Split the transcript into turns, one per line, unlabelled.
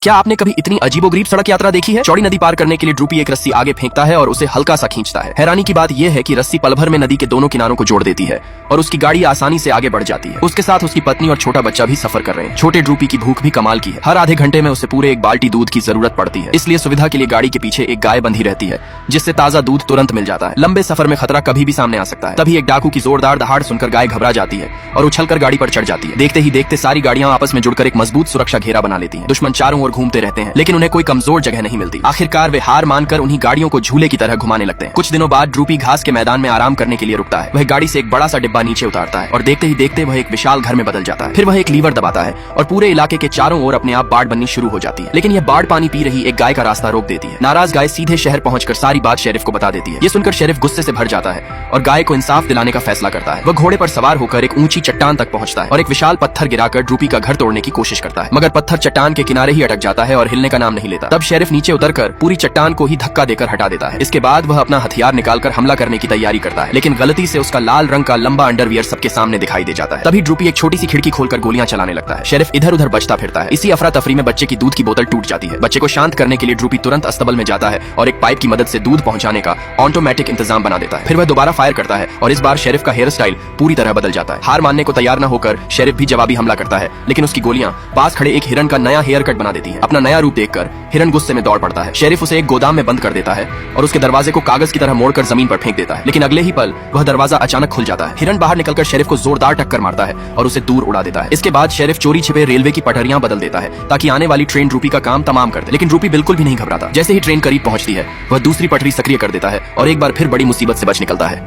क्या आपने कभी इतनी अजीबोगरीब सड़क यात्रा देखी है? चौड़ी नदी पार करने के लिए ड्रूपी एक रस्सी आगे फेंकता है और उसे हल्का सा खींचता है। हैरानी की बात यह है कि रस्सी पल भर में नदी के दोनों किनारों को जोड़ देती है और उसकी गाड़ी आसानी से आगे बढ़ जाती है। उसके साथ उसकी पत्नी और छोटा बच्चा भी सफर कर रहे हैं। छोटे ड्रूपी की भूख भी कमाल की है। हर आधे घंटे में उसे पूरे एक बाल्टी दूध की जरूरत पड़ती है, इसलिए सुविधा के लिए गाड़ी के पीछे एक गाय बंधी रहती है जिससे ताजा दूध तुरंत मिल जाता है। लंबे सफर में खतरा कभी भी सामने आ सकता है। तभी एक डाकू की जोरदार दहाड़ सुनकर गाय घबरा जाती है और उछलकर गाड़ी पर चढ़ जाती है। देखते ही देखते सारी गाड़ियां आपस में जुड़कर एक मजबूत सुरक्षा घेरा बना लेती हैं। दुश्मन चारों ओर घूमते रहते हैं, लेकिन उन्हें कोई कमजोर जगह नहीं मिलती। आखिरकार वे हार मानकर उन्हीं गाड़ियों को झूले की तरह घुमाने लगते हैं। कुछ दिनों बाद ड्रूपी घास के मैदान में आराम करने के लिए रुकता है। वह गाड़ी से एक बड़ा सा डिब्बा नीचे उतारता है और देखते ही देखते वह एक विशाल घर में बदल जाता है। फिर वह एक लीवर दबाता है और पूरे इलाके के चारों ओर अपने आप बाढ़ बननी शुरू हो जाती है। लेकिन यह बाढ़ पानी पी रही एक गाय का रास्ता रोक देती है। नाराज गाय सीधे शहर पहुंचकर सारी बात शेरिफ को बता देती है। ये सुनकर शेरिफ गुस्से से भर जाता है और गाय को इंसाफ दिलाने का फैसला करता है। वह घोड़े पर सवार होकर एक ऊंची चट्टान तक पहुंचता है और एक विशाल पत्थर गिराकर ड्रूपी का घर तोड़ने की कोशिश करता है, मगर पत्थर चट्टान के किनारे ही अटक जाता है और हिलने का नाम नहीं लेता। तब शेरिफ नीचे उतरकर पूरी चट्टान को ही धक्का देकर हटा देता है। इसके बाद वह अपना हथियार निकालकर हमला करने की तैयारी करता है, लेकिन गलती से उसका लाल रंग का लंबा अंडरवियर सबके सामने दिखाई दे जाता है। तभी ड्रूपी एक छोटी सी खिड़की खोलकर गोलियां चलाने लगता है। शेरिफ इधर उधर बचता फिरता है। इसी अफरा तफरी में बच्चे की दूध की बोतल टूट जाती है। बच्चे को शांत करने के लिए ड्रूपी तुरंत अस्तबल में जाता है और एक पाइप की मदद से दूध पहुंचाने का ऑटोमेटिक इंतजाम बना देता है। फिर वह दोबारा फायर करता है और इस बार शेरिफ का हेयर स्टाइल पूरी तरह बदल जाता है। हार मानने को तैयार न होकर शेरिफ भी जवाबी हमला करता है, लेकिन उसकी गोलियां पास खड़े एक हिरन का नया हेयर कट बना देती है। अपना नया रूप देखकर हिरन गुस्से में दौड़ पड़ता है। शेरिफ उसे एक गोदाम में बंद कर देता है और उसके दरवाजे को कागज की तरह मोड़कर जमीन पर फेंक देता है, लेकिन अगले ही पल वह दरवाजा अचानक खुल जाता है। हिरन बाहर निकलकर शेरिफ को जोरदार टक्कर मारता है और उसे दूर उड़ा देता है। इसके बाद शेरिफ चोरी छिपे रेलवे की पटरियां बदल देता है ताकि आने वाली ट्रेन ड्रूपी का काम तमाम कर दे, लेकिन ड्रूपी बिल्कुल भी नहीं घबराता। जैसे ही ट्रेन करीब पहुंचती है वह दूसरी पटरी सक्रिय कर देता है और एक बार फिर बड़ी मुसीबत से बच निकलता है।